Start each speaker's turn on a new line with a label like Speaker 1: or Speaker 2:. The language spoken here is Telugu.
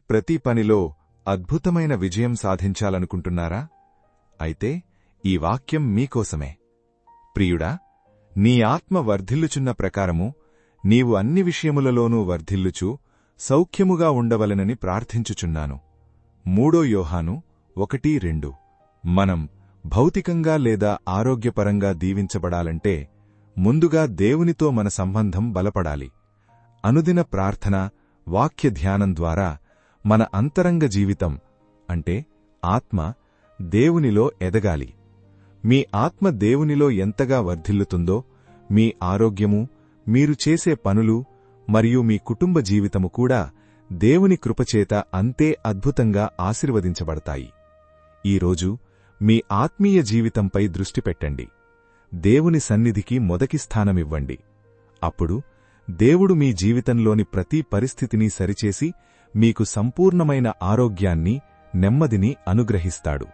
Speaker 1: ప్రతి పనిలో అద్భుతమైన విజయం సాధించాలనుకుంటున్నారా? అయితే ఈ వాక్యం మీకోసమే. ప్రియుడా, నీ ఆత్మ వర్ధిల్లుచున్న ప్రకారము నీవు అన్ని విషయములలోనూ వర్ధిల్లుచు సౌఖ్యముగా ఉండవలెనని ప్రార్థించుచున్నాను. 3 యోహాను 1:2. మనం భౌతికంగా లేదా ఆరోగ్యపరంగా దీవించబడాలంటే ముందుగా దేవునితో మన సంబంధం బలపడాలి. అనుదిన ప్రార్థన, వాక్య ధ్యానం ద్వారా మన అంతరంగ జీవితం అంటే ఆత్మ దేవునిలో ఎదగాలి. మీ ఆత్మ దేవునిలో ఎంతగా వర్ధిల్లుతుందో మీ ఆరోగ్యము, మీరు చేసే పనులు మరియు మీ కుటుంబ జీవితము కూడా దేవుని కృపచేత అంతే అద్భుతంగా ఆశీర్వదించబడతాయి. ఈరోజు మీ ఆత్మీయ జీవితంపై దృష్టి పెట్టండి. దేవుని సన్నిధికి మొదటి స్థానమివ్వండి. అప్పుడు దేవుడు మీ జీవితంలోని ప్రతి పరిస్థితిని సరిచేసి మీకు సంపూర్ణమైన ఆరోగ్యాన్ని, నెమ్మదిని అనుగ్రహిస్తాడు.